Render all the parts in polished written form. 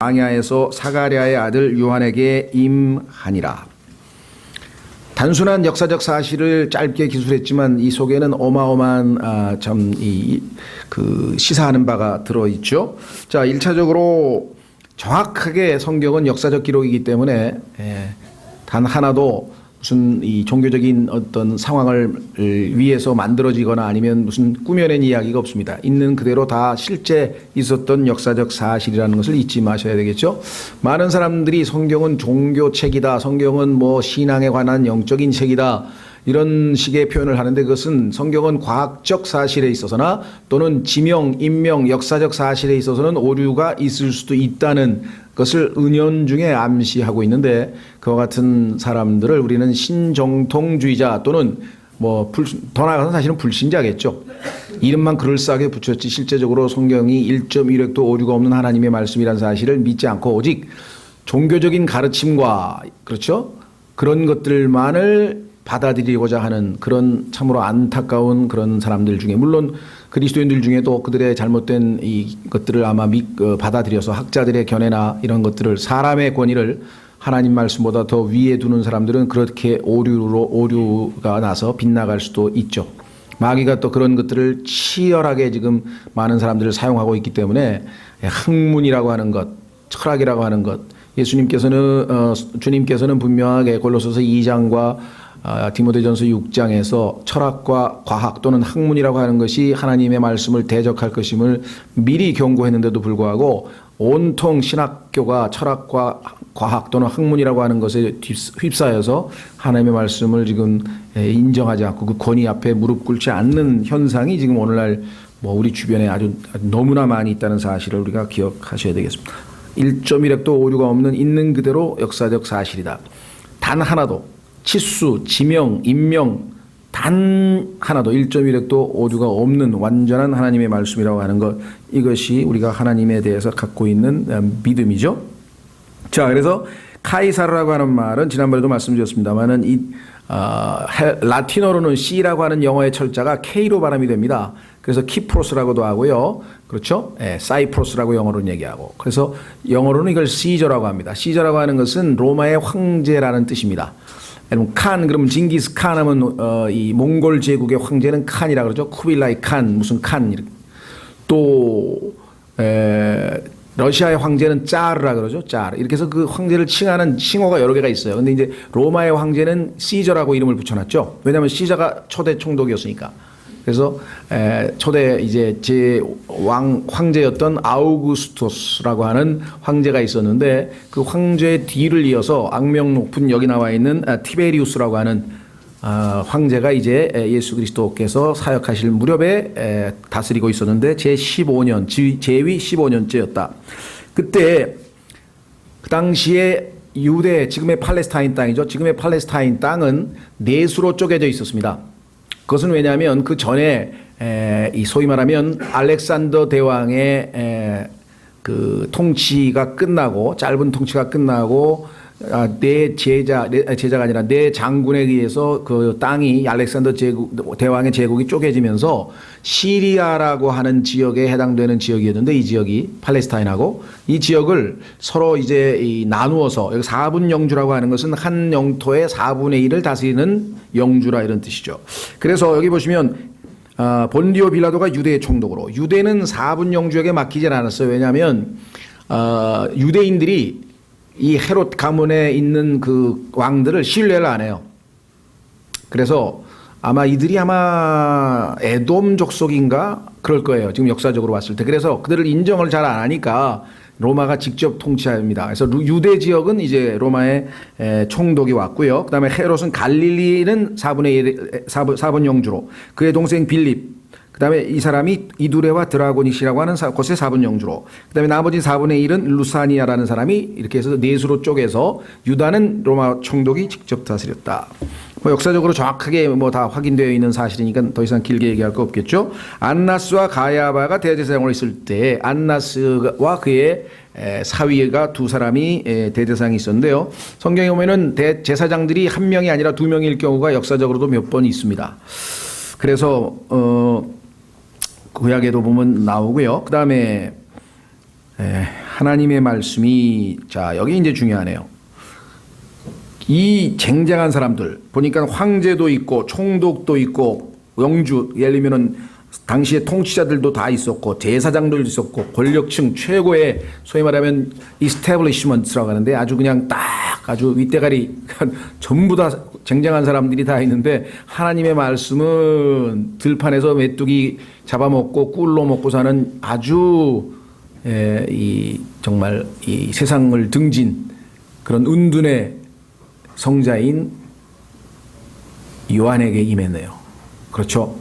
광야에서 사가랴의 아들 요한에게 임하니라. 단순한 역사적 사실을 짧게 기술했지만 이 속에는 어마어마한 시사하는 바가 들어있죠. 자, 1차적으로 정확하게 성경은 역사적 기록이기 때문에 단 하나도 무슨 이 종교적인 어떤 상황을 위해서 만들어지거나 아니면 무슨 꾸며낸 이야기가 없습니다. 있는 그대로 다 실제 있었던 역사적 사실이라는 것을 잊지 마셔야 되겠죠. 많은 사람들이 성경은 종교책이다, 성경은 뭐 신앙에 관한 영적인 책이다, 이런 식의 표현을 하는데 그것은 성경은 과학적 사실에 있어서나 또는 지명, 인명, 역사적 사실에 있어서는 오류가 있을 수도 있다는 것을 은연중에 암시하고 있는데, 그와 같은 사람들을 우리는 신정통주의자 또는 더 나아가서 사실은 불신자겠죠. 이름만 그럴싸하게 붙였지 실제적으로 성경이 1.1획도 오류가 없는 하나님의 말씀이라는 사실을 믿지 않고 오직 종교적인 가르침과 그렇죠? 그런 것들만을 받아들이고자 하는 그런 참으로 안타까운 그런 사람들 중에, 물론 그리스도인들 중에도 그들의 잘못된 이 것들을 아마 받아들여서 학자들의 견해나 이런 것들을, 사람의 권위를 하나님 말씀보다 더 위에 두는 사람들은 그렇게 오류가 나서 빗나갈 수도 있죠. 마귀가 또 그런 것들을 치열하게 지금 많은 사람들을 사용하고 있기 때문에 학문이라고 하는 것, 철학이라고 하는 것, 주님께서는 분명하게 골로새서 2장과 디모데전서 6장에서 철학과 과학 또는 학문이라고 하는 것이 하나님의 말씀을 대적할 것임을 미리 경고했는데도 불구하고 온통 신학교가 철학과 과학 또는 학문이라고 하는 것에 휩싸여서 하나님의 말씀을 지금 인정하지 않고 그 권위 앞에 무릎 꿇지 않는 현상이 지금 오늘날 우리 주변에 아주 너무나 많이 있다는 사실을 우리가 기억하셔야 되겠습니다. 1.1획도 오류가 없는 있는 그대로 역사적 사실이다. 단 하나도 치수, 지명, 인명 단 하나도 1.1획도 오류가 없는 완전한 하나님의 말씀이라고 하는 것, 이것이 우리가 하나님에 대해서 갖고 있는 믿음이죠. 자, 그래서 카이사르라고 하는 말은 지난번에도 말씀드렸습니다만은 라틴어로는 C라고 하는 영어의 철자가 K로 발음이 됩니다. 그래서 키프로스라고도 하고요. 그렇죠? 사이프로스라고 영어로는 얘기하고. 그래서 영어로는 이걸 시저라고 합니다. 시저라고 하는 것은 로마의 황제라는 뜻입니다. 칸, 그러면 징기스 칸 하면 이 몽골 제국의 황제는 칸이라 그러죠. 쿠빌라이 칸, 무슨 칸. 또 러시아의 황제는 짜르라 그러죠. 짜르. 이렇게 해서 그 황제를 칭하는 칭호가 여러 개가 있어요. 근데 이제 로마의 황제는 시저라고 이름을 붙여놨죠. 왜냐하면 시저가 초대 총독이었으니까. 그래서 초대 이제 황제였던 아우구스토스라고 하는 황제가 있었는데 그 황제의 뒤를 이어서 악명 높은 여기 나와 있는 티베리우스라고 하는 황제가 이제 예수 그리스도께서 사역하실 무렵에 다스리고 있었는데 제15년, 제위 15년째였다. 그때 그 당시에 유대, 지금의 팔레스타인 땅이죠. 지금의 팔레스타인 땅은 내수로 쪼개져 있었습니다. 그것은 왜냐하면 그 전에 이 소위 말하면 알렉산더 대왕의 그 통치가 끝나고, 짧은 통치가 끝나고 제자가 아니라 내 장군에 의해서 그 땅이 알렉산더 대왕의 제국이 쪼개지면서 시리아라고 하는 지역에 해당되는 지역이었는데, 이 지역이 팔레스타인하고 이 지역을 서로 이제 나누어서, 여기 4분 영주라고 하는 것은 한 영토의 4분의 1을 다스리는 영주라 이런 뜻이죠. 그래서 여기 보시면 본디오 빌라도가 유대의 총독으로, 유대는 4분 영주에게 맡기진 않았어요. 왜냐하면 유대인들이 이 헤롯 가문에 있는 그 왕들을 신뢰를 안 해요. 그래서 이들이 에돔 족속인가 그럴 거예요. 지금 역사적으로 봤을 때. 그래서 그들을 인정을 잘 안 하니까 로마가 직접 통치합니다. 그래서 유대 지역은 이제 로마의 총독이 왔고요. 그다음에 헤롯은 갈릴리는 4분 영주로, 그의 동생 빌립, 그 다음에 이 사람이 이두레와 드라고니시라고 하는 곳의 4분 영주로, 그 다음에 나머지 4분의 1은 루사니아라는 사람이 이렇게 해서 내수로 쪼개서 유다는 로마 총독이 직접 다스렸다. 역사적으로 정확하게 다 확인되어 있는 사실이니까 더 이상 길게 얘기할 거 없겠죠. 안나스와 가야바가 대제사장으로 있을 때 안나스와 그의 사위가 두 사람이 대제사장이 있었는데요. 성경에 보면은 제사장들이 한 명이 아니라 두 명일 경우가 역사적으로도 몇 번 있습니다. 그래서 구약에도 보면 나오고요. 그 다음에 하나님의 말씀이 자 여기 이제 중요하네요. 이 쟁쟁한 사람들 보니까 황제도 있고 총독도 있고 영주 예를 들면은 당시에 통치자들도 다 있었고 대사장도 있었고 권력층 최고의 소위 말하면 이스태블리시먼트라고 하는데 아주 그냥 딱 아주 윗대가리 전부 다 쟁쟁한 사람들이 다 있는데 하나님의 말씀은 들판에서 메뚜기 잡아먹고 꿀로 먹고 사는 아주 이 정말 이 세상을 등진 그런 은둔의 성자인 요한에게 임했네요. 그렇죠?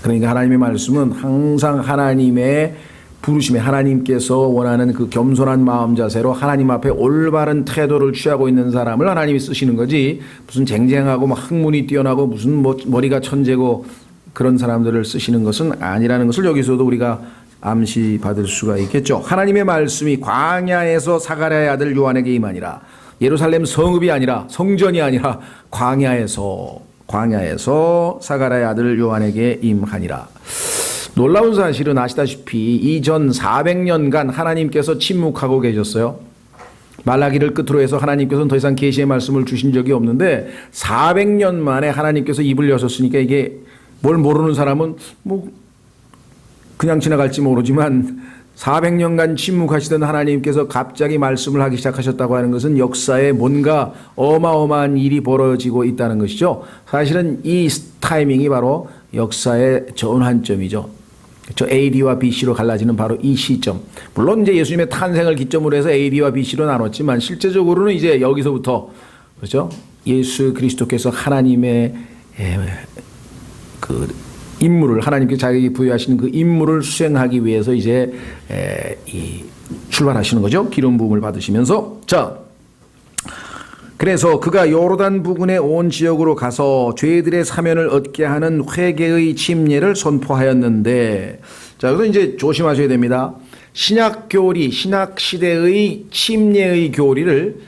그러니까 하나님의 말씀은 항상 하나님의 부르심에 하나님께서 원하는 그 겸손한 마음 자세로 하나님 앞에 올바른 태도를 취하고 있는 사람을 하나님이 쓰시는 거지 무슨 쟁쟁하고 막 학문이 뛰어나고 무슨 머리가 천재고 그런 사람들을 쓰시는 것은 아니라는 것을 여기서도 우리가 암시 받을 수가 있겠죠. 하나님의 말씀이 광야에서 사가랴의 아들 요한에게 임하니라. 예루살렘 성읍이 아니라 성전이 아니라 광야에서 사가랴의 아들 요한에게 임하니라. 놀라운 사실은 아시다시피 이전 400년간 하나님께서 침묵하고 계셨어요. 말라기를 끝으로 해서 하나님께서는 더 이상 계시의 말씀을 주신 적이 없는데 400년 만에 하나님께서 입을 여셨으니까 이게 뭘 모르는 사람은 뭐 그냥 지나갈지 모르지만 400년간 침묵하시던 하나님께서 갑자기 말씀을 하기 시작하셨다고 하는 것은 역사에 뭔가 어마어마한 일이 벌어지고 있다는 것이죠. 사실은 이 타이밍이 바로 역사의 전환점이죠. 그렇죠? AD와 BC로 갈라지는 바로 이 시점. 물론 이제 예수님의 탄생을 기점으로 해서 AD와 BC로 나눴지만 실제적으로는 이제 여기서부터 그렇죠? 예수 그리스도께서 하나님의 그 임무를 하나님께 자기에게 부여하시는 그 임무를 수행하기 위해서 이제 출발하시는 거죠. 기름 부음을 받으시면서 자. 그래서 그가 요르단 부근의 온 지역으로 가서 죄들의 사면을 얻게 하는 회개의 침례를 선포하였는데 자, 그래서 이제 조심하셔야 됩니다. 신약 교리, 신약 시대의 침례의 교리를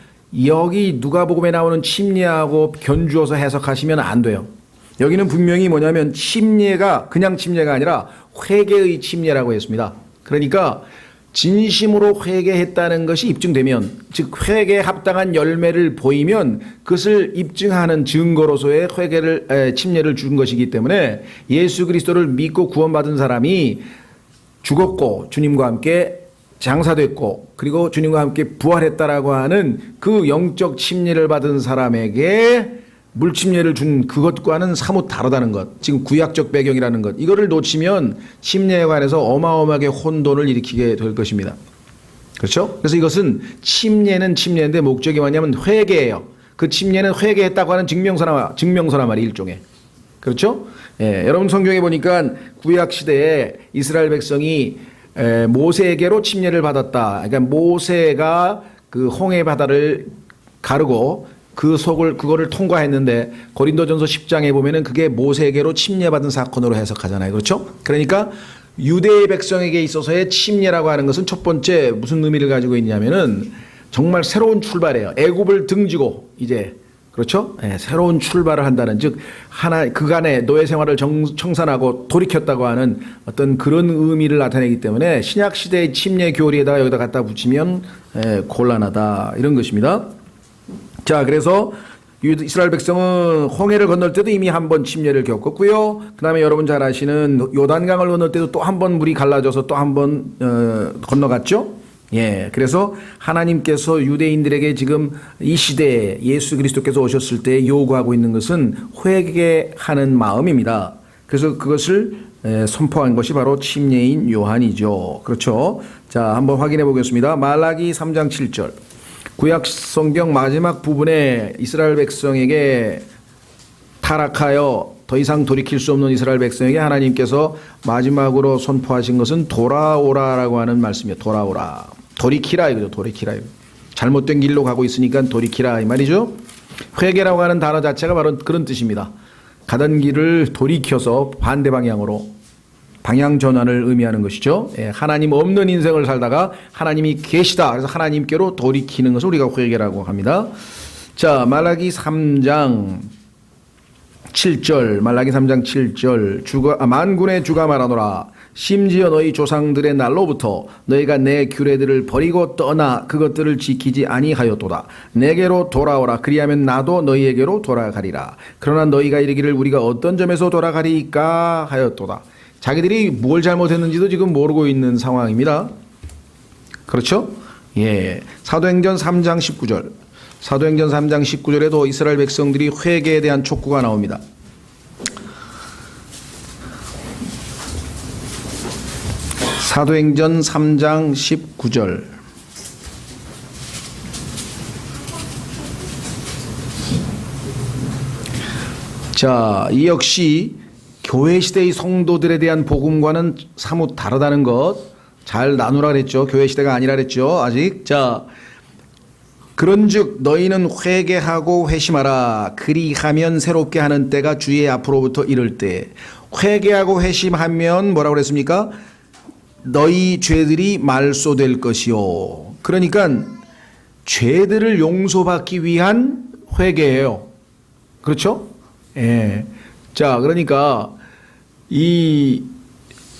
여기 누가복음에 나오는 침례하고 견주어서 해석하시면 안 돼요. 여기는 분명히 뭐냐면 침례가 그냥 침례가 아니라 회개의 침례라고 했습니다. 그러니까 진심으로 회개했다는 것이 입증되면 즉 회개에 합당한 열매를 보이면 그것을 입증하는 증거로서의 침례를 준 것이기 때문에 예수 그리스도를 믿고 구원받은 사람이 죽었고 주님과 함께 장사됐고 그리고 주님과 함께 부활했다라고 하는 그 영적 침례를 받은 사람에게 물침례를 준 그것과는 사뭇 다르다는 것. 지금 구약적 배경이라는 것. 이거를 놓치면 침례에 관해서 어마어마하게 혼돈을 일으키게 될 것입니다. 그렇죠? 그래서 이것은 침례는 침례인데 목적이 뭐냐면 회개예요. 그 침례는 회개했다고 하는 증명서나 말이 일종의. 그렇죠? 여러분 성경에 보니까 구약 시대에 이스라엘 백성이 모세에게로 침례를 받았다. 그러니까 모세가 그 홍해 바다를 가르고 그거를 통과했는데 고린도전서 10장에 보면은 그게 모세에게로 침례받은 사건으로 해석하잖아요. 그렇죠? 그러니까 유대의 백성에게 있어서의 침례라고 하는 것은 첫 번째 무슨 의미를 가지고 있냐면은 정말 새로운 출발이에요. 애굽을 등지고 이제 그렇죠? 새로운 출발을 한다는 즉 그간의 노예 생활을 청산하고 돌이켰다고 하는 어떤 그런 의미를 나타내기 때문에 신약 시대의 침례 교리에다가 여기다 갖다 붙이면 곤란하다 이런 것입니다. 자, 그래서 이스라엘 백성은 홍해를 건널 때도 이미 한 번 침례를 겪었고요. 그 다음에 여러분 잘 아시는 요단강을 건널 때도 또 한 번 물이 갈라져서 또 한 번 건너갔죠. 그래서 하나님께서 유대인들에게 지금 이 시대에 예수 그리스도께서 오셨을 때 요구하고 있는 것은 회개하는 마음입니다. 그래서 그것을 선포한 것이 바로 침례인 요한이죠. 그렇죠. 자, 한번 확인해 보겠습니다. 말라기 3장 7절. 구약 성경 마지막 부분에 이스라엘 백성에게 타락하여 더 이상 돌이킬 수 없는 이스라엘 백성에게 하나님께서 마지막으로 선포하신 것은 돌아오라라고 하는 말씀이에요. 돌아오라. 돌이키라 이거죠. 돌이키라. 잘못된 길로 가고 있으니까 돌이키라 이 말이죠. 회개라고 하는 단어 자체가 바로 그런 뜻입니다. 가던 길을 돌이켜서 반대 방향으로 방향 전환을 의미하는 것이죠. 하나님 없는 인생을 살다가 하나님이 계시다. 그래서 하나님께로 돌이키는 것을 우리가 회개라고 합니다. 자, 말라기 3장 7절. 말라기 3장 7절. 만군의 주가 말하노라. 심지어 너희 조상들의 날로부터 너희가 내 규례들을 버리고 떠나 그것들을 지키지 아니하였도다. 내게로 돌아오라. 그리하면 나도 너희에게로 돌아가리라. 그러나 너희가 이르기를 우리가 어떤 점에서 돌아가리까 하였도다. 자기들이 뭘 잘못했는지도 지금 모르고 있는 상황입니다. 그렇죠? 예. 사도행전 3장 19절. 사도행전 3장 19절에도 이스라엘 백성들이 회개에 대한 촉구가 나옵니다. 사도행전 3장 19절. 자, 이 역시 교회 시대의 성도들에 대한 복음과는 사뭇 다르다는 것 잘 나누라 그랬죠. 교회 시대가 아니라 그랬죠. 아직. 자, 그런즉 너희는 회개하고 회심하라. 그리하면 새롭게 하는 때가 주의 앞으로부터 이를 때. 회개하고 회심하면 뭐라고 그랬습니까? 너희 죄들이 말소될 것이요. 그러니까 죄들을 용서받기 위한 회개예요. 그렇죠? 예. 자, 그러니까 이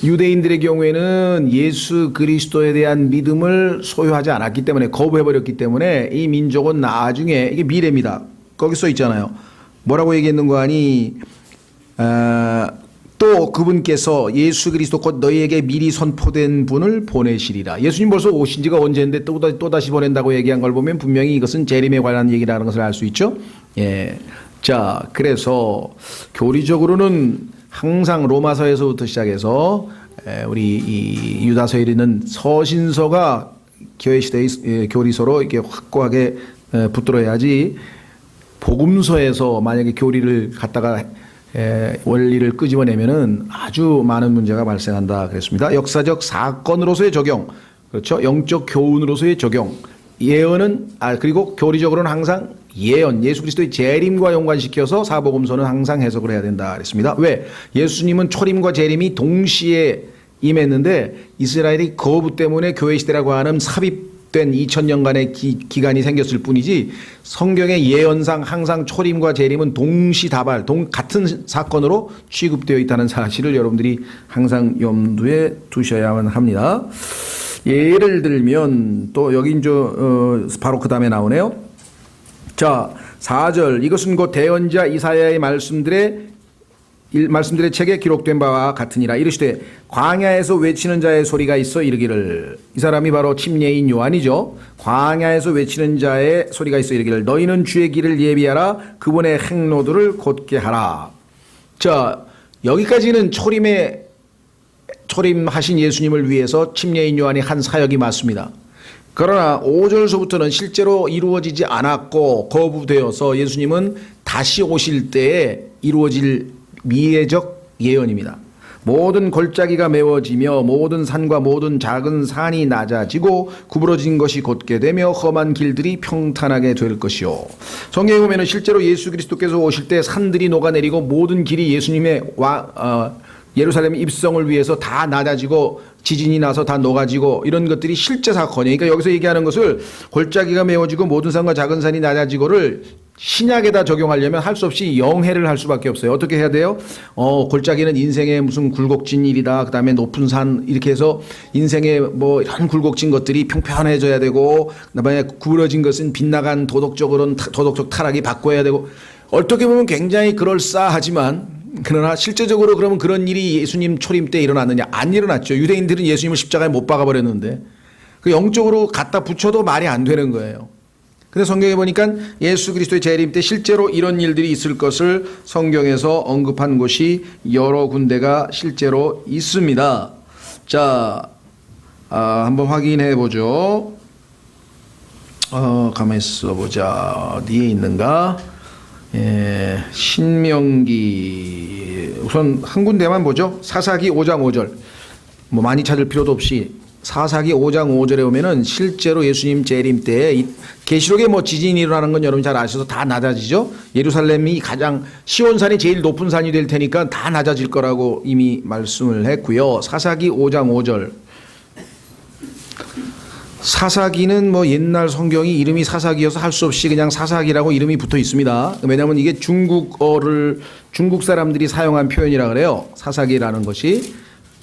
유대인들의 경우에는 예수 그리스도에 대한 믿음을 소유하지 않았기 때문에, 거부해버렸기 때문에 이 민족은 나중에, 이게 미래입니다. 거기 써 있잖아요. 뭐라고 얘기했는가 하니 또 그분께서 예수 그리스도 곧 너희에게 미리 선포된 분을 보내시리라. 예수님 벌써 오신 지가 언제인데 또다시 보낸다고 얘기한 걸 보면 분명히 이것은 재림에 관한 얘기라는 것을 알 수 있죠. 예. 자, 그래서 교리적으로는 항상 로마서에서부터 시작해서 우리 이 유다서에 이르는 서신서가 교회 시대의 교리서로 이렇게 확고하게 붙들어야지, 복음서에서 만약에 교리를 갖다가 원리를 끄집어내면은 아주 많은 문제가 발생한다 그랬습니다. 역사적 사건으로서의 적용, 그렇죠? 영적 교훈으로서의 적용, 예언은 그리고 교리적으로는 항상 예언, 예수 그리스도의 재림과 연관시켜서 사복음서는 항상 해석을 해야 된다 그랬습니다. 왜? 예수님은 초림과 재림이 동시에 임했는데 이스라엘이 거부 때문에 교회 시대라고 하는 삽입된 2000년간의 기간이 생겼을 뿐이지, 성경의 예언상 항상 초림과 재림은 동시다발, 같은 사건으로 취급되어 있다는 사실을 여러분들이 항상 염두에 두셔야만 합니다. 예를 들면 또 여기 바로 그 다음에 나오네요. 자, 4절. 이것은 곧 대언자 이사야의 말씀들의 책에 기록된 바와 같으니라. 이르시되 광야에서 외치는 자의 소리가 있어 이르기를. 이 사람이 바로 침례인 요한이죠. 광야에서 외치는 자의 소리가 있어 이르기를 너희는 주의 길을 예비하라. 그분의 행로들을 곧게 하라. 자, 여기까지는 초림하신 예수님을 위해서 침례인 요한이 한 사역이 맞습니다. 그러나 5절서부터는 실제로 이루어지지 않았고 거부되어서 예수님은 다시 오실 때에 이루어질 미래적 예언입니다. 모든 골짜기가 메워지며 모든 산과 모든 작은 산이 낮아지고 구부러진 것이 곧게 되며 험한 길들이 평탄하게 될 것이요. 성경에 보면 실제로 예수 그리스도께서 오실 때 산들이 녹아내리고 모든 길이 예수님의 예루살렘 입성을 위해서 다 낮아지고 지진이 나서 다 녹아지고 이런 것들이 실제 사건이에요. 그러니까 여기서 얘기하는 것을 골짜기가 메워지고 모든 산과 작은 산이 낮아지고를 신약에다 적용하려면 할 수 없이 영해를 할 수밖에 없어요. 어떻게 해야 돼요? 골짜기는 인생의 무슨 굴곡진 일이다. 그 다음에 높은 산, 이렇게 해서 인생의 뭐 이런 굴곡진 것들이 평평해져야 되고, 그다음에 구부러진 것은 빗나간 도덕적으로는 도덕적 타락이 바꿔야 되고, 어떻게 보면 굉장히 그럴싸하지만, 그러나 실제적으로 그러면 그런 일이 예수님 초림 때 일어났느냐? 안 일어났죠. 유대인들은 예수님을 십자가에 못 박아버렸는데 그 영적으로 갖다 붙여도 말이 안 되는 거예요. 근데 성경에 보니까 예수 그리스도의 재림 때 실제로 이런 일들이 있을 것을 성경에서 언급한 곳이 여러 군데가 실제로 있습니다. 자, 한번 확인해 보죠. 가만히 있어 보자. 어디에 있는가? 예, 신명기 우선 한 군데만 보죠. 사사기 5장 5절. 뭐 많이 찾을 필요도 없이 사사기 5장 5절에 보면은 실제로 예수님 재림 때 계시록에 뭐 지진이 일어나는 건 여러분 잘 아셔서 다 낮아지죠. 예루살렘이 가장 시온산이 제일 높은 산이 될 테니까 다 낮아질 거라고 이미 말씀을 했고요. 사사기 5장 5절. 사사기는 뭐 옛날 성경이 이름이 사사기여서 할 수 없이 그냥 사사기라고 이름이 붙어 있습니다. 왜냐하면 이게 중국 사람들이 사용한 표현이라 그래요. 사사기라는 것이.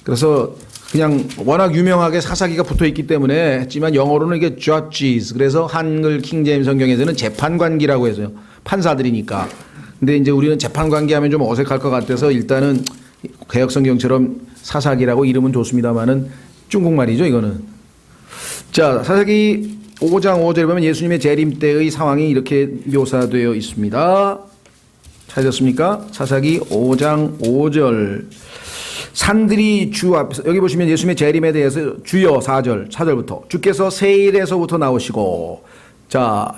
그래서 그냥 워낙 유명하게 사사기가 붙어 있기 때문에 했지만 영어로는 이게 judges. 그래서 한글 킹제임 성경에서는 재판관기라고 해서요. 판사들이니까. 근데 이제 우리는 재판관기 하면 좀 어색할 것 같아서 일단은 개혁 성경처럼 사사기라고 이름은 좋습니다만은 중국말이죠, 이거는. 자, 사사기 5장 5절에 보면 예수님의 재림 때의 상황이 이렇게 묘사되어 있습니다. 찾으셨습니까? 사사기 5장 5절. 산들이 주 앞에서, 여기 보시면 예수님의 재림에 대해서 주여 4절부터 주께서 세일에서부터 나오시고, 자,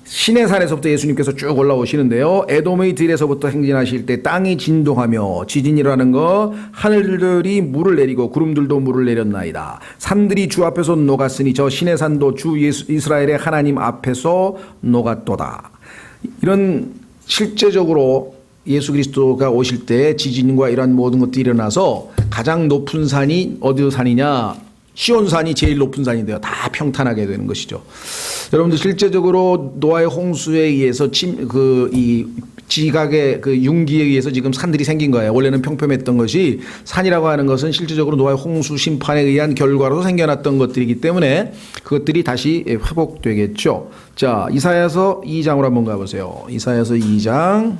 신의 산에서부터 예수님께서 쭉 올라오시는데요. 에돔의 들에서부터 행진하실 때 땅이 진동하며 지진이라는 거, 하늘들이 물을 내리고 구름들도 물을 내렸나이다. 산들이 주 앞에서 녹았으니 저 신의 산도 주 이스라엘의 하나님 앞에서 녹았도다. 이런 실제적으로 예수 그리스도가 오실 때 지진과 이러한 모든 것들이 일어나서 가장 높은 산이 어디 산이냐? 시온산이 제일 높은 산인데요. 다 평탄하게 되는 것이죠. 여러분들 실제적으로 노아의 홍수에 의해서 이 지각의 그 융기에 의해서 지금 산들이 생긴 거예요. 원래는 평평했던 것이, 산이라고 하는 것은 실제적으로 노아의 홍수 심판에 의한 결과로 생겨났던 것들이기 때문에 그것들이 다시 회복되겠죠. 자, 이사야서 2장으로 한번 가보세요. 이사야서 2장.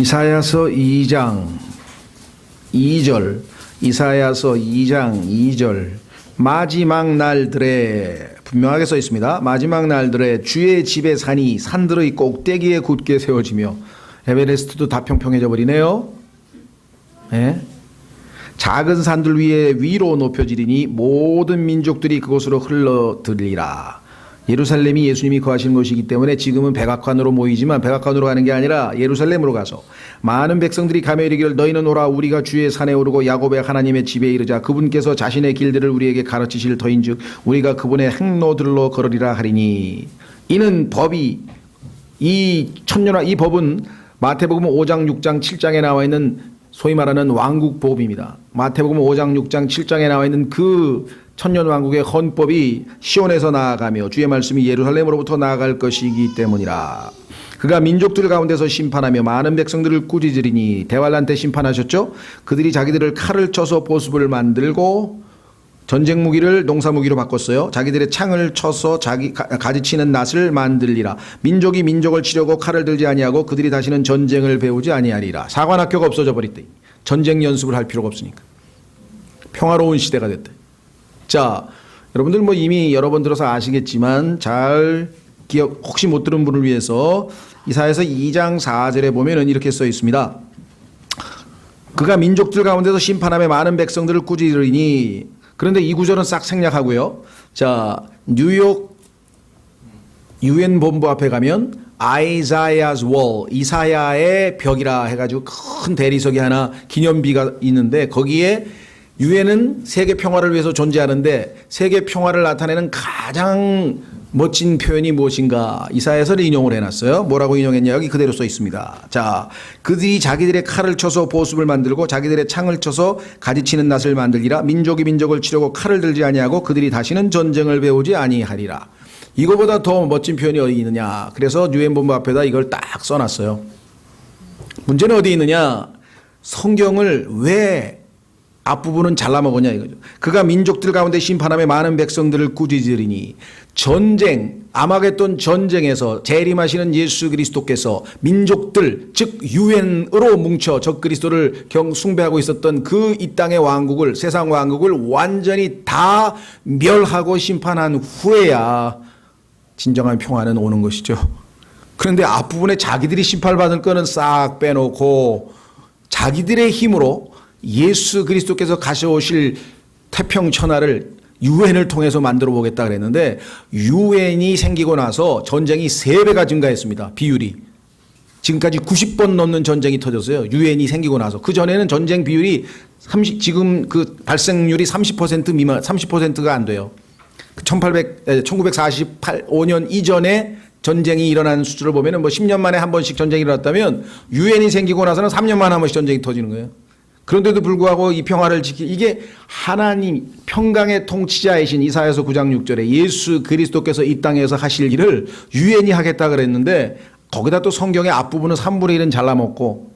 이사야서 2장 2절. 이사야서 2장 2절. 마지막 날들에, 분명하게 써 있습니다. 마지막 날들에 주의 집의 산이 산들의 꼭대기에 굳게 세워지며, 에베레스트도 다 평평해져 버리네요. 네? 작은 산들 위에 위로 높여지리니 모든 민족들이 그곳으로 흘러들리라. 예루살렘이 예수님이 거하시는 곳이기 때문에 지금은 백악관으로 모이지만 백악관으로 가는 게 아니라 예루살렘으로 가서 많은 백성들이 가며 이르기를 너희는 오라, 우리가 주의 산에 오르고 야곱의 하나님의 집에 이르자. 그분께서 자신의 길들을 우리에게 가르치실 터인즉 우리가 그분의 행로들로 걸으리라 하리니. 이는 법이, 이 법은 마태복음 5장 6장 7장에 나와 있는 소위 말하는 왕국법입니다. 마태복음 5장 6장 7장에 나와 있는 그 천년왕국의 헌법이 시온에서 나아가며 주의 말씀이 예루살렘으로부터 나아갈 것이기 때문이라. 그가 민족들 가운데서 심판하며 많은 백성들을 꾸짖으리니. 대환란 때 심판하셨죠. 그들이 자기들을 칼을 쳐서 보습을 만들고 전쟁 무기를 농사 무기로 바꿨어요. 자기들의 창을 쳐서 가지치는 낫을 만들리라. 민족이 민족을 치려고 칼을 들지 아니하고 그들이 다시는 전쟁을 배우지 아니하리라. 사관학교가 없어져 버렸대. 전쟁 연습을 할 필요가 없으니까. 평화로운 시대가 됐대. 자, 여러분들 뭐 이미 여러 번 들어서 아시겠지만 잘 기억, 혹시 못 들은 분을 위해서 이사야서 2장 4절에 보면은 이렇게 써 있습니다. 그가 민족들 가운데서 심판하며 많은 백성들을 꾸짖으리니. 그런데 이 구절은 싹 생략하고요. 자, 뉴욕 UN 본부 앞에 가면 Isaiah's Wall, 이사야의 벽이라 해가지고 큰 대리석이 하나 기념비가 있는데, 거기에 유엔은 세계 평화를 위해서 존재하는데 세계 평화를 나타내는 가장 멋진 표현이 무엇인가? 이사야서를 인용을 해놨어요. 뭐라고 인용했냐? 여기 그대로 써 있습니다. 자, 그들이 자기들의 칼을 쳐서 보습을 만들고 자기들의 창을 쳐서 가지치는 낫을 만들리라. 민족이 민족을 치려고 칼을 들지 아니하고 그들이 다시는 전쟁을 배우지 아니하리라. 이거보다 더 멋진 표현이 어디 있느냐? 그래서 유엔 본부 앞에다 이걸 딱 써놨어요. 문제는 어디 있느냐? 성경을 왜 앞부분은 잘라먹었냐 이거죠. 그가 민족들 가운데 심판하며 많은 백성들을 꾸짖으리니. 전쟁, 아마겟돈 전쟁에서 재림하시는 예수 그리스도께서 민족들, 즉 유엔으로 뭉쳐 적 그리스도를 숭배하고 있었던 그 이 땅의 왕국을, 세상 왕국을 완전히 다 멸하고 심판한 후에야 진정한 평화는 오는 것이죠. 그런데 앞부분에 자기들이 심판받을 거는 싹 빼놓고 자기들의 힘으로 예수 그리스도께서 가져오실 태평천하를 유엔을 통해서 만들어 보겠다 그랬는데, 유엔이 생기고 나서 전쟁이 3배가 증가했습니다. 비율이. 지금까지 90번 넘는 전쟁이 터졌어요. 유엔이 생기고 나서. 그 전에는 전쟁 비율이 지금 그 발생률이 30% 미만, 30%가 안 돼요. 1945년 이전에 전쟁이 일어난 수준을 보면은 뭐 10년 만에 한 번씩 전쟁이 일어났다면, 유엔이 생기고 나서는 3년 만에 한 번씩 전쟁이 터지는 거예요. 그런데도 불구하고 이 평화를 이게 하나님 평강의 통치자이신 이사야서 9장 6절에 예수 그리스도께서 이 땅에서 하실 일을 유엔이 하겠다 그랬는데 거기다 또 성경의 앞부분은 3분의 1은 잘라먹고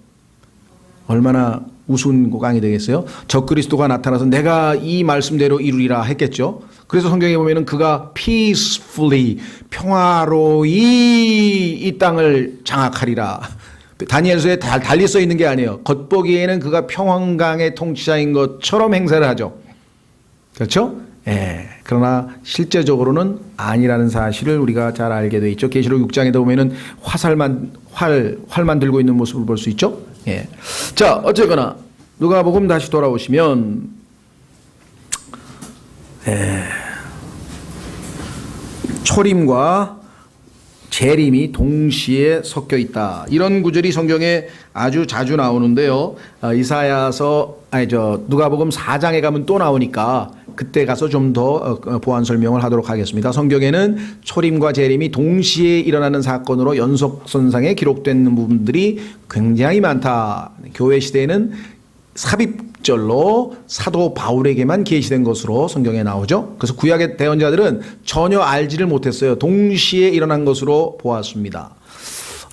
얼마나 우스운 고강이 되겠어요? 적그리스도가 나타나서 내가 이 말씀대로 이루리라 했겠죠. 그래서 성경에 보면은 그가 peacefully 평화로이 이 땅을 장악하리라. 다니엘서에 달리 써 있는 게 아니에요. 겉보기에는 그가 평강의 통치자인 것처럼 행세를 하죠. 그렇죠? 예. 그러나 실제적으로는 아니라는 사실을 우리가 잘 알게 돼 있죠. 계시록 6장에도 보면은 활만 들고 있는 모습을 볼 수 있죠. 예. 자, 어쨌거나 누가복음 다시 돌아오시면 초림과 재림이 동시에 섞여 있다. 이런 구절이 성경에 아주 자주 나오는데요. 누가복음 4장에 가면 또 나오니까 그때 가서 좀 더 보완 설명을 하도록 하겠습니다. 성경에는 초림과 재림이 동시에 일어나는 사건으로 연속선상에 기록된 부분들이 굉장히 많다. 교회 시대에는 삽입절로 사도 바울에게만 계시된 것으로 성경에 나오죠. 그래서 구약의 대언자들은 전혀 알지를 못했어요. 동시에 일어난 것으로 보았습니다.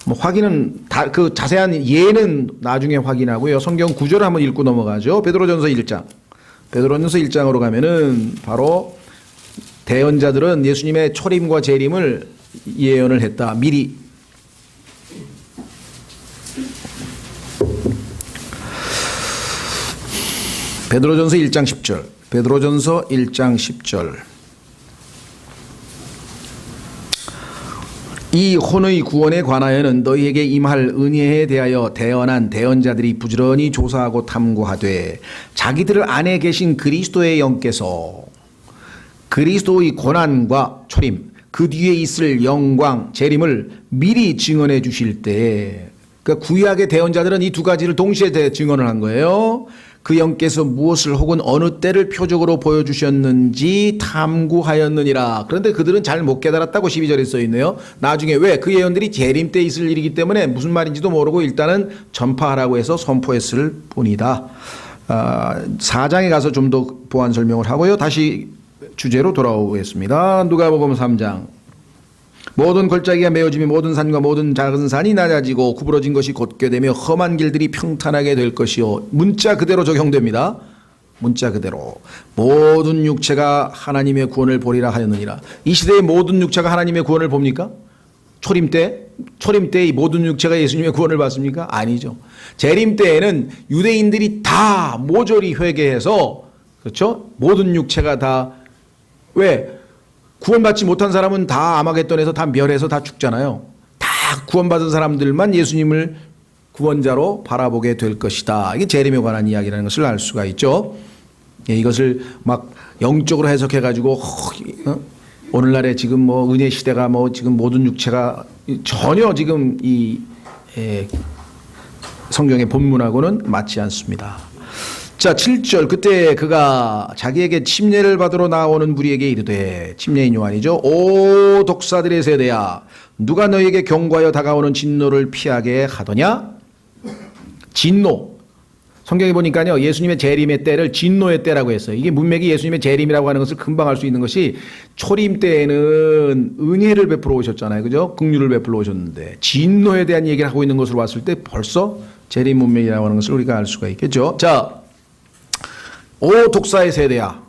확인은 그 자세한 예는 나중에 확인하고요. 성경 구절을 한번 읽고 넘어가죠. 베드로전서 1장. 베드로전서 1장으로 가면은 바로 대언자들은 예수님의 초림과 재림을 예언을 했다. 미리. 베드로전서 1장 10절. 베드로전서 1장 10절. 이 혼의 구원에 관하여는 너희에게 임할 은혜에 대하여 대언한 대언자들이 부지런히 조사하고 탐구하되 자기들 안에 계신 그리스도의 영께서 그리스도의 고난과 초림 그 뒤에 있을 영광 재림을 미리 증언해 주실 때, 그러니까 구약의 대언자들은 이 두 가지를 동시에 증언을 한 거예요. 그 영께서 무엇을 혹은 어느 때를 표적으로 보여주셨는지 탐구하였느니라. 그런데 그들은 잘 못 깨달았다고 12절에 써 있네요. 나중에 왜? 그 예언들이 재림 때 있을 일이기 때문에 무슨 말인지도 모르고 일단은 전파하라고 해서 선포했을 뿐이다. 4장에 가서 좀 더 보완 설명을 하고요. 다시 주제로 돌아오겠습니다. 누가복음 3장. 모든 골짜기가 메어지며 모든 산과 모든 작은 산이 낮아지고 구부러진 것이 곧게되며 험한 길들이 평탄하게 될 것이요. 문자 그대로 적용됩니다. 문자 그대로 모든 육체가 하나님의 구원을 보리라 하였느니라. 이 시대의 모든 육체가 하나님의 구원을 봅니까? 초림 때 이 모든 육체가 예수님의 구원을 받습니까? 아니죠. 재림 때에는 유대인들이 다 모조리 회개해서, 그렇죠? 모든 육체가 다, 왜? 구원받지 못한 사람은 다 아마겟돈에서 다 멸해서 다 죽잖아요. 다 구원받은 사람들만 예수님을 구원자로 바라보게 될 것이다. 이게 재림에 관한 이야기라는 것을 알 수가 있죠. 예, 이것을 막 영적으로 해석해가지고 오늘날에 지금 뭐 은혜 시대가 뭐 지금 모든 육체가 전혀 지금 이 성경의 본문하고는 맞지 않습니다. 자, 7절. 그때 그가 자기에게 침례를 받으러 나오는 무리에게 이르되, 침례인 요한이죠. 오 독사들의 세대야, 누가 너에게 경고하여 다가오는 진노를 피하게 하더냐? 진노. 성경에 보니까요, 예수님의 재림의 때를 진노의 때라고 했어요. 이게 문맥이 예수님의 재림이라고 하는 것을 금방 알 수 있는 것이, 초림 때에는 은혜를 베풀어 오셨잖아요. 그죠? 긍휼을 베풀어 오셨는데 진노에 대한 얘기를 하고 있는 것으로 봤을 때 벌써 재림 문맥이라고 하는 것을 우리가 알 수가 있겠죠. 자, 오 독사의 세대야.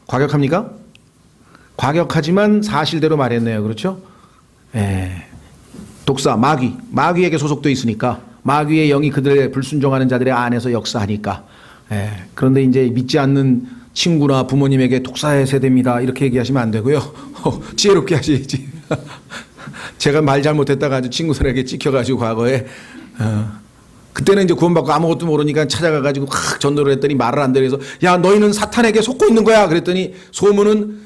과격합니까? 과격하지만 사실대로 말했네요. 그렇죠? 독사, 마귀에게 소속돼 있으니까, 마귀의 영이 그들의 불순종하는 자들의 안에서 역사하니까. 그런데 이제 믿지 않는 친구나 부모님에게 독사의 세대입니다 이렇게 얘기하시면 안 되고요. 지혜롭게 하셔야지. 제가 말 잘못했다가 아주 친구들에게 찍혀가지고 과거에 그때는 이제 구원받고 아무것도 모르니까 찾아가가지고 전도를 했더니 말을 안 들어서, 야 너희는 사탄에게 속고 있는 거야 그랬더니 소문은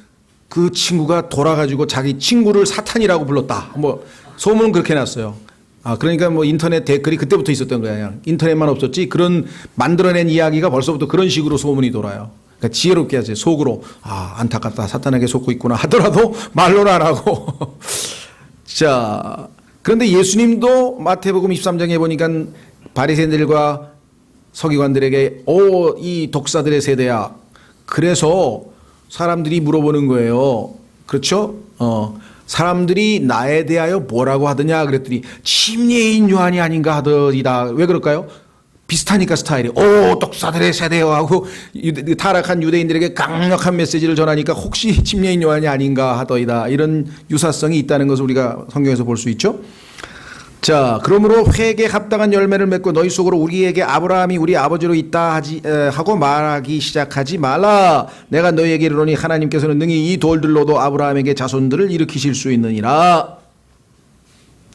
그 친구가 돌아가지고 자기 친구를 사탄이라고 불렀다. 뭐 소문은 그렇게 났어요. 그러니까 뭐 인터넷 댓글이 그때부터 있었던 거야. 그냥 인터넷만 없었지 그런 만들어낸 이야기가 벌써부터 그런 식으로 소문이 돌아요. 그러니까 지혜롭게 하세요. 속으로 안타깝다, 사탄에게 속고 있구나 하더라도 말로는 안 하고. 자, 그런데 예수님도 마태복음 23장에 보니까 바리새인들과 서기관들에게 이 독사들의 세대야. 그래서 사람들이 물어보는 거예요. 그렇죠? 사람들이 나에 대하여 뭐라고 하더냐 그랬더니 침례인 요한이 아닌가 하더이다. 왜 그럴까요? 비슷하니까 스타일이. 독사들의 세대요 하고 타락한 유대인들에게 강력한 메시지를 전하니까 혹시 침례인 요한이 아닌가 하더이다. 이런 유사성이 있다는 것을 우리가 성경에서 볼 수 있죠. 자, 그러므로 회개에 합당한 열매를 맺고 너희 속으로 우리에게 아브라함이 우리 아버지로 있다 하고 말하기 시작하지 말라. 내가 너희에게 이르노니 하나님께서는 능히 이 돌들로도 아브라함에게 자손들을 일으키실 수 있느니라.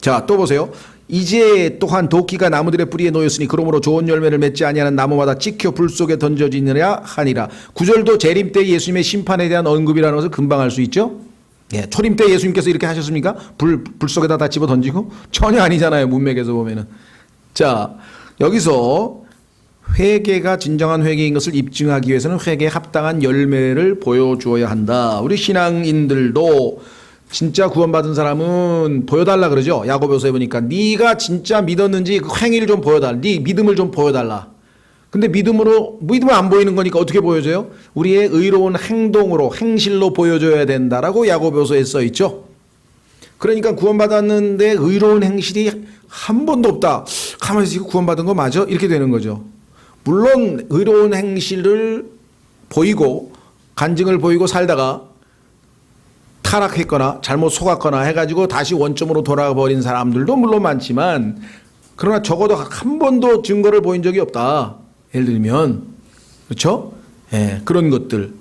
자, 또 보세요. 이제 또한 도끼가 나무들의 뿌리에 놓였으니 그러므로 좋은 열매를 맺지 아니하는 나무마다 찍혀 불 속에 던져지느냐 하니라. 9절도 재림 때 예수님의 심판에 대한 언급이라는 것을 금방 알 수 있죠. 예, 초림 때 예수님께서 이렇게 하셨습니까? 불 속에다 다 집어 던지고? 전혀 아니잖아요. 문맥에서 보면은. 자, 여기서 회개가 진정한 회개인 것을 입증하기 위해서는 회개에 합당한 열매를 보여주어야 한다. 우리 신앙인들도 진짜 구원받은 사람은 보여달라 그러죠. 야고보서에 보니까 네가 진짜 믿었는지 그 행위를 좀 보여달라. 네 믿음을 좀 보여달라. 근데 믿음은 안 보이는 거니까 어떻게 보여줘요? 우리의 의로운 행동으로, 행실로 보여줘야 된다라고 야고보서에 써 있죠. 그러니까 구원받았는데 의로운 행실이 한 번도 없다. 가만히 있으니까 구원받은 거 맞아? 이렇게 되는 거죠. 물론 의로운 행실을 보이고 간증을 보이고 살다가 타락했거나 잘못 속았거나 해가지고 다시 원점으로 돌아가 버린 사람들도 물론 많지만, 그러나 적어도 한 번도 증거를 보인 적이 없다. 예를 들면, 그렇죠? 예, 그런 것들.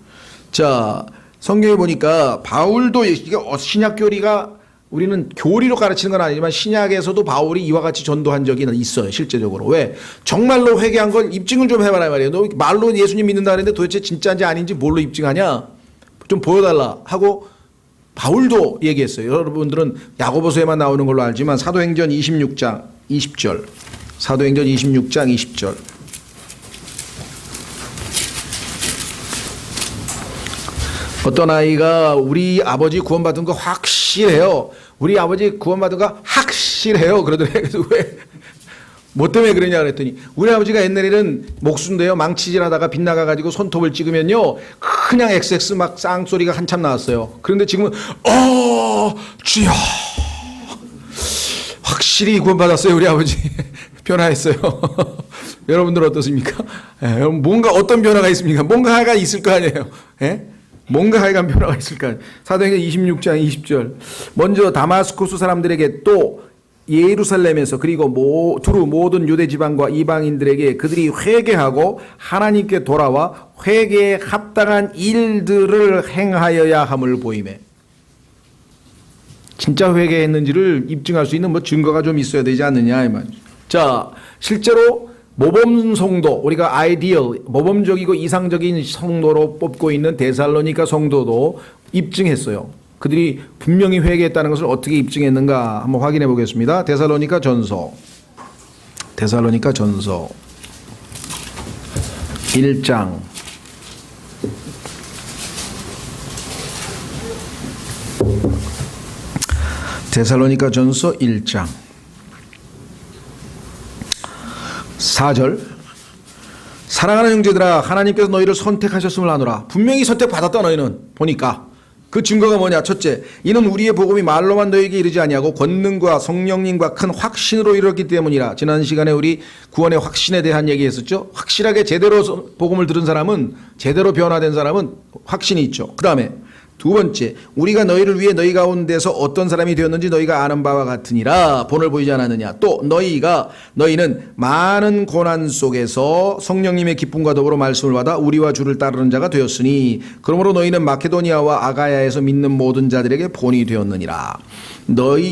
자, 성경에 보니까 바울도, 이게 신약 교리가 우리는 교리로 가르치는 건 아니지만 신약에서도 바울이 이와 같이 전도한 적이 있어요. 실제적으로. 왜? 정말로 회개한 걸 입증을 좀 해봐라 말이에요. 너 말로 예수님 믿는다 그랬는데 도대체 진짜인지 아닌지 뭘로 입증하냐? 좀 보여달라 하고 바울도 얘기했어요. 여러분들은 야고보서에만 나오는 걸로 알지만 사도행전 26장 20절. 사도행전 26장 20절. 어떤 아이가 우리 아버지 구원받은 거 확실해요. 우리 아버지 구원받은 거 확실해요. 그러더래요. 그래서 왜? 뭐 때문에 그러냐 그랬더니 우리 아버지가 옛날에는 목수인데요. 망치질 하다가 빗나가가지고 손톱을 찍으면요. 그냥 XX 막 쌍소리가 한참 나왔어요. 그런데 지금은 주여 확실히 구원받았어요. 우리 아버지. 변화했어요. 여러분들 어떻습니까? 뭔가 어떤 변화가 있습니까? 뭔가가 있을 거 아니에요. 예? 뭔가 하여간 변화가 있을까? 사도행전 26장 20절. 먼저 다마스쿠스 사람들에게 또 예루살렘에서 그리고 두루 모든 유대 지방과 이방인들에게 그들이 회개하고 하나님께 돌아와 회개에 합당한 일들을 행하여야 함을 보이매. 진짜 회개했는지를 입증할 수 있는 증거가 좀 있어야 되지 않느냐 이 말이죠. 자, 실제로 모범 성도, 우리가 아이디얼, 모범적이고 이상적인 성도로 뽑고 있는 데살로니가 성도도 입증했어요. 그들이 분명히 회개했다는 것을 어떻게 입증했는가 한번 확인해 보겠습니다. 데살로니가 전서 1장 데살로니가 전서 1장 4절. 사랑하는 형제들아, 하나님께서 너희를 선택하셨음을 아노라. 분명히 선택받았다. 너희는 보니까 그 증거가 뭐냐? 첫째, 이는 우리의 복음이 말로만 너희에게 이르지 아니하고 권능과 성령님과 큰 확신으로 이르렀기 때문이라. 지난 시간에 우리 구원의 확신에 대한 얘기했었죠. 확실하게 제대로 복음을 들은 사람은, 제대로 변화된 사람은 확신이 있죠. 그 다음에 두 번째, 우리가 너희를 위해 너희 가운데서 어떤 사람이 되었는지 너희가 아는 바와 같으니라. 본을 보이지 않았느냐. 또 너희는 많은 고난 속에서 성령님의 기쁨과 더불어 말씀을 받아 우리와 주를 따르는 자가 되었으니 그러므로 너희는 마케도니아와 아가야에서 믿는 모든 자들에게 본이 되었느니라.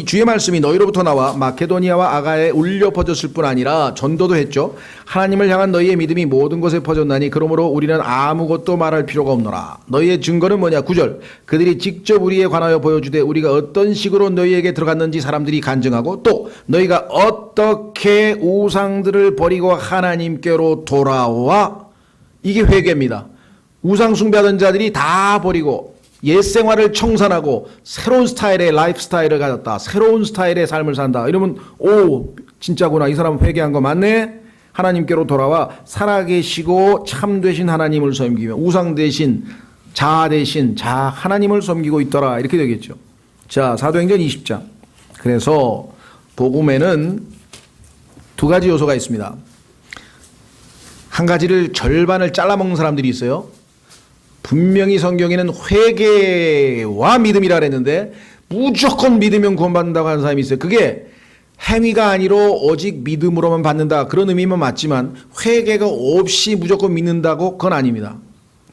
주의 말씀이 너희로부터 나와 마케도니아와 아가야에 울려 퍼졌을 뿐 아니라 전도도 했죠. 하나님을 향한 너희의 믿음이 모든 곳에 퍼졌나니 그러므로 우리는 아무것도 말할 필요가 없노라. 너희의 증거는 뭐냐? 9절. 그들이 직접 우리에 관하여 보여주되 우리가 어떤 식으로 너희에게 들어갔는지 사람들이 간증하고 또 너희가 어떻게 우상들을 버리고 하나님께로 돌아와. 이게 회개입니다. 우상 숭배하던 자들이 다 버리고 옛 생활을 청산하고 새로운 스타일의 라이프 스타일을 가졌다. 새로운 스타일의 삶을 산다. 이러면 진짜구나. 이 사람 회개한 거 맞네. 하나님께로 돌아와 살아계시고 참되신 하나님을 섬기며 우상 대신 자아 대신 자 하나님을 섬기고 있더라 이렇게 되겠죠. 자, 사도행전 20장. 그래서 복음에는 두 가지 요소가 있습니다. 한 가지를 절반을 잘라먹는 사람들이 있어요. 분명히 성경에는 회개와 믿음이라 그랬는데 무조건 믿으면 구원받는다고 하는 사람이 있어요. 그게 행위가 아니로 오직 믿음으로만 받는다 그런 의미면 맞지만 회개가 없이 무조건 믿는다고 그건 아닙니다.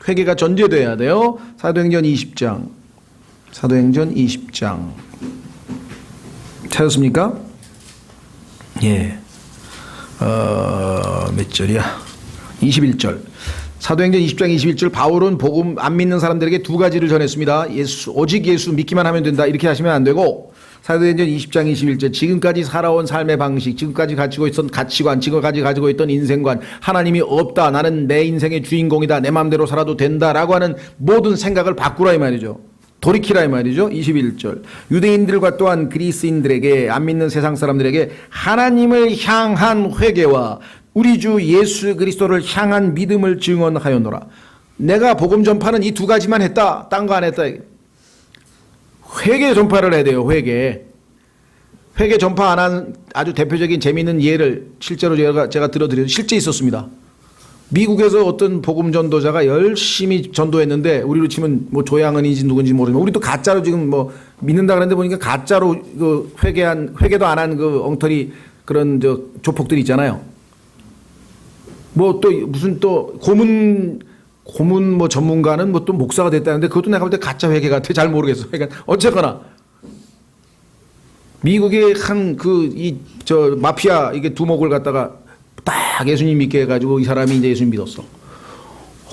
회개가 전제돼야 돼요. 사도행전 20장. 사도행전 20장. 찾았습니까? 예. 몇 절이야? 21절. 사도행전 20장 21절. 바울은 복음 안 믿는 사람들에게 두 가지를 전했습니다. 오직 예수 믿기만 하면 된다. 이렇게 하시면 안 되고, 사도행전 20장 21절. 지금까지 살아온 삶의 방식, 지금까지 가지고 있던 가치관, 지금까지 가지고 있던 인생관, 하나님이 없다. 나는 내 인생의 주인공이다. 내 마음대로 살아도 된다라고 하는 모든 생각을 바꾸라 이 말이죠. 돌이키라 이 말이죠. 21절. 유대인들과 또한 그리스인들에게, 안 믿는 세상 사람들에게 하나님을 향한 회개와 우리 주 예수 그리스도를 향한 믿음을 증언하였노라. 내가 복음 전파는 이 두 가지만 했다. 딴 거 안 했다. 회개 전파를 해야 돼요. 회개 전파 안 한 아주 대표적인 재미있는 예를 실제로 제가 들어드려서 실제 있었습니다. 미국에서 어떤 복음 전도자가 열심히 전도했는데, 우리로 치면 뭐 조양은인지 누군지 모르지만 우리도 가짜로 지금 뭐 믿는다 그랬는데 보니까 가짜로 그 회개도 안 한 그 엉터리 그런 저 조폭들이 있잖아요. 뭐 또 무슨 또 고문 뭐 전문가는 뭐 또 목사가 됐다는데 그것도 내가 볼 때 가짜 회개 같아. 잘 모르겠어. 그러니까 어쨌거나 미국의 한 저 마피아 이게 두목을 갖다가 딱 예수님 믿게 해가지고 이 사람이 이제 예수님 믿었어.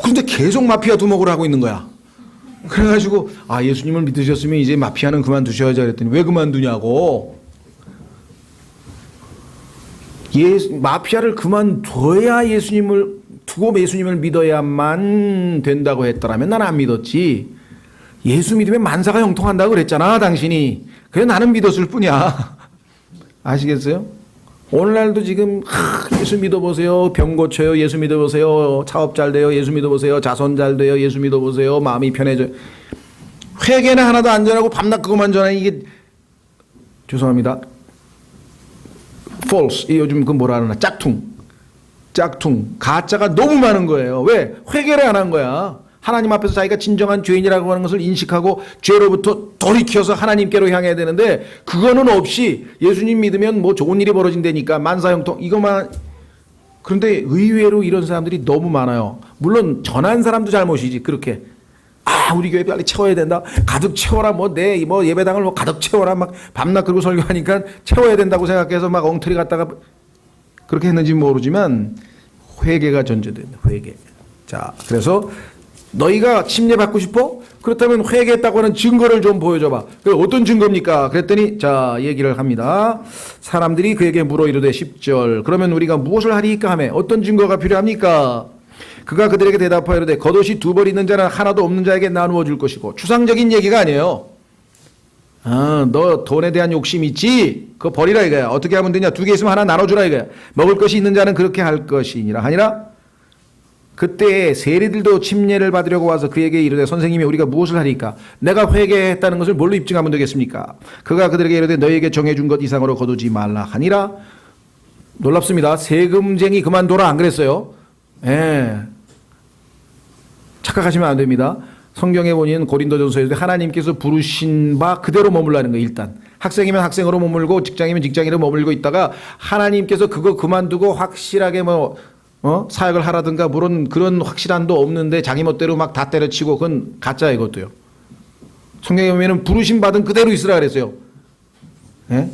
근데 계속 마피아 두목을 하고 있는 거야. 그래가지고 예수님을 믿으셨으면 이제 마피아는 그만두셔야지 그랬더니 왜 그만두냐고. 마피아를 그만둬야 예수님을 두고 예수님을 믿어야만 된다고 했더라면 난 안 믿었지. 예수 믿으면 만사가 형통한다고 그랬잖아 당신이. 그래 나는 믿었을 뿐이야. 아시겠어요? 오늘날도 지금 예수 믿어보세요. 병 고쳐요. 예수 믿어보세요. 사업 잘 돼요. 예수 믿어보세요. 자손 잘 돼요. 예수 믿어보세요. 마음이 편해져요. 회개는 하나도 안 전하고 밤낮 그것만 전하니 이게 죄송합니다. false. 요즘 그 뭐라 하나 짝퉁. 가짜가 너무 많은 거예요. 왜? 회개를 안 한 거야. 하나님 앞에서 자기가 진정한 죄인이라고 하는 것을 인식하고 죄로부터 돌이켜서 하나님께로 향해야 되는데 그거는 없이 예수님 믿으면 뭐 좋은 일이 벌어진다니까 만사형통 이것만. 그런데 의외로 이런 사람들이 너무 많아요. 물론 전한 사람도 잘못이지. 그렇게 우리 교회 빨리 채워야 된다. 가득 채워라. 내 예배당을 가득 채워라. 막 밤낮 그러고 설교하니까 채워야 된다고 생각해서 막 엉터리 갖다가 그렇게 했는지 모르지만 회개가 전제된다. 회개. 자, 그래서 너희가 침례받고 싶어? 그렇다면 회개했다고 하는 증거를 좀 보여줘봐. 어떤 증거입니까? 그랬더니 자 얘기를 합니다. 사람들이 그에게 물어 이르되 10절. 그러면 우리가 무엇을 하리까 하매 어떤 증거가 필요합니까? 그가 그들에게 대답하여 이르되 겉옷이 두 벌 있는 자는 하나도 없는 자에게 나누어 줄 것이고. 추상적인 얘기가 아니에요. 너 돈에 대한 욕심 있지? 그거 버리라 이거야. 어떻게 하면 되냐? 두 개 있으면 하나 나눠주라 이거야. 먹을 것이 있는 자는 그렇게 할 것이니라 하니라. 그때 세리들도 침례를 받으려고 와서 그에게 이르되 선생님이 우리가 무엇을 하리까? 내가 회개했다는 것을 뭘로 입증하면 되겠습니까? 그가 그들에게 이르되 너희에게 정해준 것 이상으로 거두지 말라 하니라. 놀랍습니다. 세금쟁이 그만둬라 안 그랬어요? 예. 착각하시면 안 됩니다. 성경에 보니 고린도전서에서 하나님께서 부르신 바 그대로 머물라는 거예요. 일단 학생이면 학생으로 머물고 직장이면 직장인으로 머물고 있다가 하나님께서 그거 그만두고 확실하게 사역을 하라든가 물론 그런 확실함도 없는데 자기 멋대로 막 다 때려치고 그건 가짜 이것도요. 성경에 보면 부르심 받은 그대로 있으라 그랬어요. 예?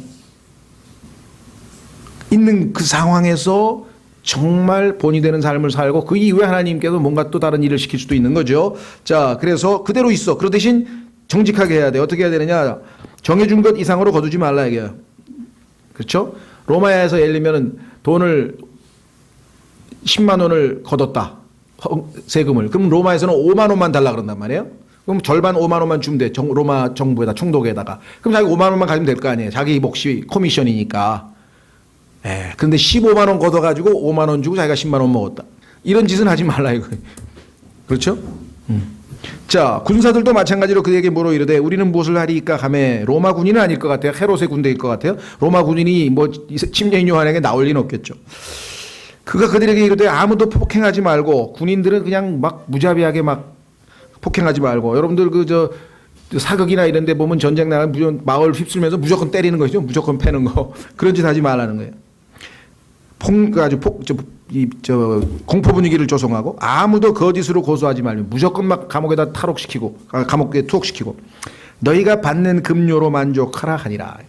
있는 그 상황에서 정말 본이 되는 삶을 살고 그 이후에 하나님께서 뭔가 또 다른 일을 시킬 수도 있는 거죠. 자, 그래서 그대로 있어. 그 대신 정직하게 해야 돼. 어떻게 해야 되느냐? 정해준 것 이상으로 거두지 말라 이게요. 그렇죠? 로마에서 예를 들면 돈을 10만 원을 거뒀다. 세금을. 그럼 로마에서는 5만 원만 달라 그런단 말이에요. 그럼 절반 5만 원만 주면 돼. 로마 정부에다 총독에다가. 그럼 자기 5만 원만 가지면 될 거 아니에요. 자기 몫이 코미션이니까. 예. 그런데 15만 원 걷어가지고 5만 원 주고 자기가 10만 원 먹었다. 이런 짓은 하지 말라 이거. 그렇죠? 자, 군사들도 마찬가지로 그에게 물어 이르되 우리는 무엇을 하리이까 하매 로마 군인은 아닐 것 같아요. 헤롯의 군대일 것 같아요. 로마 군인이 뭐 침례인 요한에게 나올 리는 없겠죠. 그가 그들에게 이르되 아무도 폭행하지 말고, 군인들은 그냥 막 무자비하게 막 폭행하지 말고, 여러분들 그 사극이나 이런 데 보면 전쟁 나가면 마을 휩쓸면서 무조건 때리는 거죠. 무조건 패는 거. 그런 짓 하지 말라는 거예요. 아주 공포 분위기를 조성하고 아무도 거짓으로 고소하지 말며 무조건 막 감옥에다 탈옥시키고 감옥에 투옥시키고 너희가 받는 급료로 만족하라 하니라.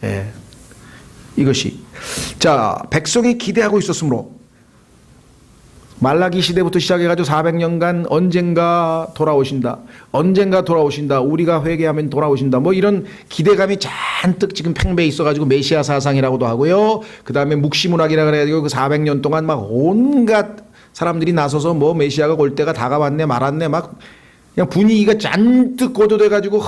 예. 이것이 자 백성이 기대하고 있었으므로 말라기 시대부터 시작해가지고 400년간 언젠가 돌아오신다. 언젠가 돌아오신다. 우리가 회개하면 돌아오신다. 뭐 이런 기대감이 잔뜩 지금 팽배해 있어가지고 메시아 사상이라고도 하고요. 그 다음에 묵시문학이라 그래가지고 그 400년 동안 막 온갖 사람들이 나서서 뭐 메시아가 올 때가 다가왔네 말았네 막 그냥 분위기가 잔뜩 고조돼가지고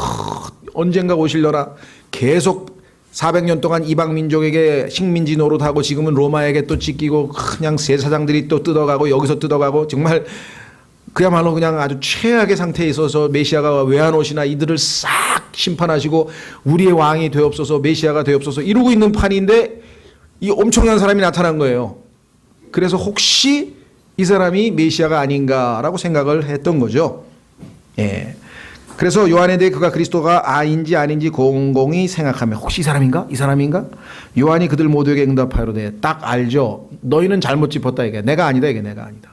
언젠가 오실려나 계속 400년 동안 이방 민족에게 식민지 노릇하고 지금은 로마에게 또 찢기고 그냥 제사장들이 또 뜯어가고 여기서 뜯어가고 정말 그야말로 그냥 아주 최악의 상태에 있어서 메시아가 왜 안 오시나 이들을 싹 심판하시고 우리의 왕이 되옵소서 메시아가 되옵소서 이러고 있는 판인데 이 엄청난 사람이 나타난 거예요. 그래서 혹시 이 사람이 메시아가 아닌가라고 생각을 했던 거죠. 예. 그래서 요한에 대해 그가 그리스도가 아인지 아닌지 공공히 생각하며 혹시 이 사람인가? 이 사람인가? 요한이 그들 모두에게 응답하여되 딱 알죠. 너희는 잘못 짚었다 이게. 내가 아니다 이게 내가 아니다.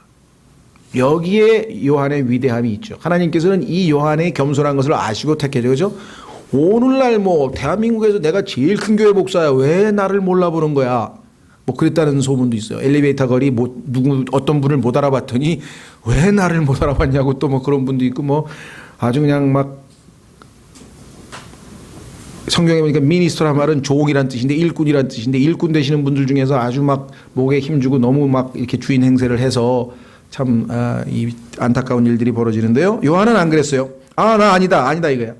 여기에 요한의 위대함이 있죠. 하나님께서는 이 요한의 겸손한 것을 아시고 택해죠. 그죠? 오늘날 뭐 대한민국에서 내가 제일 큰 교회 목사야. 왜 나를 몰라보는 거야? 뭐 그랬다는 소문도 있어요. 엘리베이터 거리 뭐 어떤 분을 못 알아봤더니 왜 나를 못 알아봤냐고 또 뭐 그런 분도 있고 뭐 아주 그냥 막 성경에 보니까 미니스터란 말은 종이란 뜻인데 일꾼이란 뜻인데 일꾼 되시는 분들 중에서 아주 막 목에 힘주고 너무 막 이렇게 주인 행세를 해서 참 이 안타까운 일들이 벌어지는데요. 요한은 안 그랬어요. 나 아니다 이거야.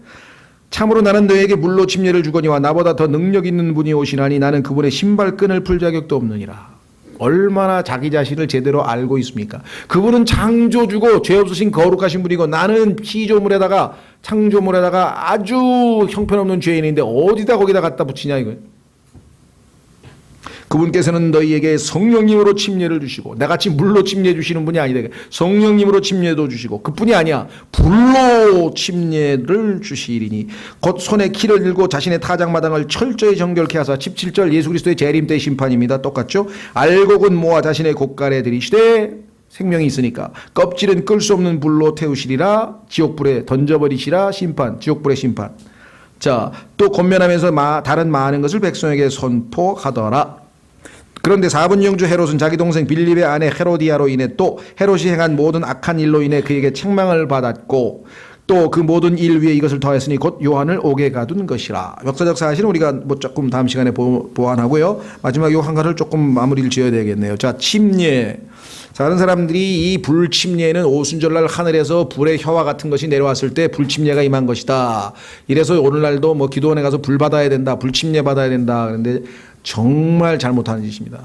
참으로 나는 너에게 물로 침례를 주거니와 나보다 더 능력 있는 분이 오시나니 나는 그분의 신발끈을 풀 자격도 없느니라. 얼마나 자기 자신을 제대로 알고 있습니까? 그분은 창조주고 죄 없으신 거룩하신 분이고 나는 피조물에다가 창조물에다가 아주 형편없는 죄인인데 어디다 거기다 갖다 붙이냐 이거예요. 그분께서는 너희에게 성령님으로 침례를 주시고 나같이 물로 침례 주시는 분이 아니다. 성령님으로 침례도 주시고 그뿐이 아니야. 불로 침례를 주시리니 곧 손에 키를 들고 자신의 타작마당을 철저히 정결케 하사 17절 예수 그리스도의 재림 때 심판입니다. 똑같죠? 알곡은 모아 자신의 곳간에 들이시되 생명이 있으니까 껍질은 끌 수 없는 불로 태우시리라. 지옥불에 던져버리시라. 심판 지옥불의 심판. 자, 또 권면하면서 다른 많은 것을 백성에게 선포하더라. 그런데 4분 영주 헤롯은 자기 동생 빌립의 아내 헤로디아로 인해 또 헤롯이 행한 모든 악한 일로 인해 그에게 책망을 받았고 또 그 모든 일 위에 이것을 더했으니 곧 요한을 옥에 가둔 것이라. 역사적 사실은 우리가 뭐 조금 다음 시간에 보완하고요. 마지막 요 한 가지를 조금 마무리를 지어야 되겠네요. 자, 침례. 다른 사람들이 이 불침례는 오순절날 하늘에서 불의 혀와 같은 것이 내려왔을 때 불침례가 임한 것이다. 이래서 오늘날도 뭐 기도원에 가서 불 받아야 된다. 불침례 받아야 된다. 그런데 정말 잘못하는 짓입니다.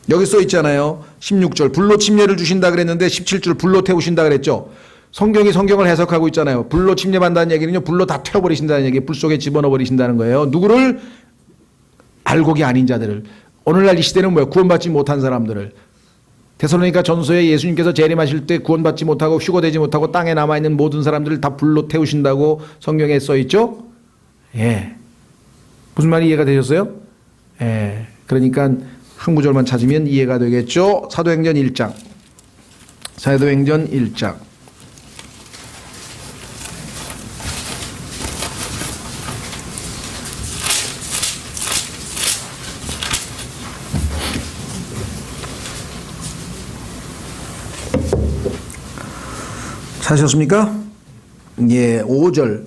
여기 써 있잖아요. 16절 불로 침례를 주신다 그랬는데 17절 불로 태우신다 그랬죠. 성경이 성경을 해석하고 있잖아요. 불로 침례받는다는 얘기는요. 불로 다 태워버리신다는 얘기, 불 속에 집어넣어 버리신다는 거예요. 누구를? 알곡이 아닌 자들을. 오늘날 이 시대는 뭐예요? 구원받지 못한 사람들을. 데살로니가 전서에 예수님께서 재림하실 때 구원받지 못하고 휴거되지 못하고 땅에 남아있는 모든 사람들을 다 불로 태우신다고 성경에 써 있죠. 예. 무슨 말이 이해가 되셨어요? 예. 그러니까 한 구절만 찾으면 이해가 되겠죠. 사도행전 1장. 사도행전 1장. 사셨습니까? 예, 5절.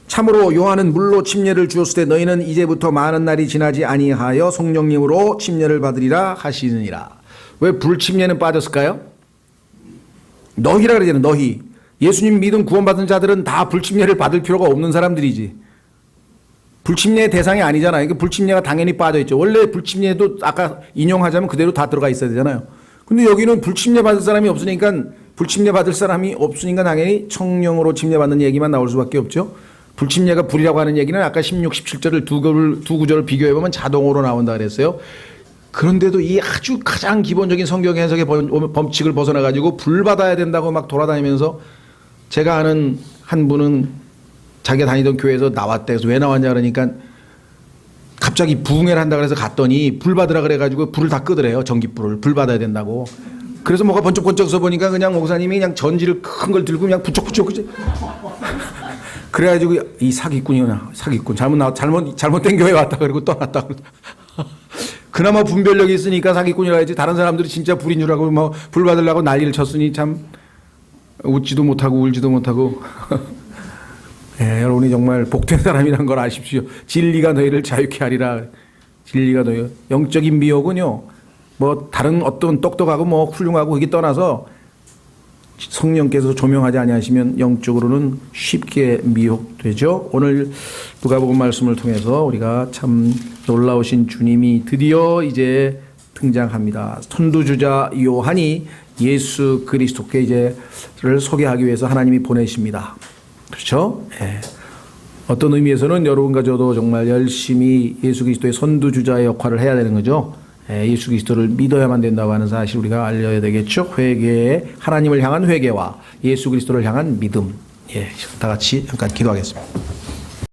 참으로 요한은 물로 침례를 주었을 때 너희는 이제부터 많은 날이 지나지 아니하여 성령님으로 침례를 받으리라 하시느니라. 왜 불침례는 빠졌을까요? 너희라 그러잖아요. 너희. 예수님 믿음 구원받은 자들은 다 불침례를 받을 필요가 없는 사람들이지. 불침례 대상이 아니잖아요. 그러니까 불침례가 당연히 빠져 있죠. 원래 불침례도 아까 인용하자면 그대로 다 들어가 있어야 되잖아요. 근데 여기는 불침례 받을 사람이 없으니까 불침례 받을 사람이 없으니까 당연히 성령으로 침례받는 얘기만 나올 수밖에 없죠. 불침례가 불이라고 하는 얘기는 아까 16, 17절을 두 구절을 비교해 보면 자동으로 나온다 그랬어요. 그런데도 이 아주 가장 기본적인 성경 해석의 범칙을 벗어나 가지고 불 받아야 된다고 막 돌아다니면서 제가 아는 한 분은 자기가 다니던 교회에서 나왔대. 그래서 왜 나왔냐 그러니까 갑자기 부흥회를 한다 그래서 갔더니 불 받으라 그래가지고 불을 다 끄더래요. 전기불을. 불 받아야 된다고. 그래서 뭐가 번쩍번쩍 서 보니까 그냥 목사님이 그냥 전지를 큰 걸 들고 그냥 부쩍부쩍 그지. 그래가지고 이 사기꾼이구나. 사기꾼. 잘못된 교회 왔다 그러고 떠났다. 그나마 분별력이 있으니까 사기꾼이라 했지. 다른 사람들이 진짜 불인 줄 알고 뭐 불 받으려고 난리를 쳤으니 참 웃지도 못하고 울지도 못하고. 예, 여러분이 정말 복된 사람이란 걸 아십시오. 진리가 너희를 자유케 하리라. 진리가 너희 영적인 미혹은요. 뭐 다른 어떤 똑똑하고 뭐 훌륭하고 그게 떠나서 성령께서 조명하지 아니하시면 영적으로는 쉽게 미혹되죠. 오늘 누가복음 말씀을 통해서 우리가 참 놀라우신 주님이 드디어 이제 등장합니다. 선두주자 요한이 예수 그리스도께 이제를 소개하기 위해서 하나님이 보내십니다. 그렇죠? 예. 어떤 의미에서는 여러분과 저도 정말 열심히 예수 그리스도의 선두주자의 역할을 해야 되는 거죠. 예, 예수 그리스도를 믿어야만 된다고 하는 사실 우리가 알려야 되겠죠. 회개, 하나님을 향한 회개와 예수 그리스도를 향한 믿음. 예, 다 같이 잠깐 기도하겠습니다.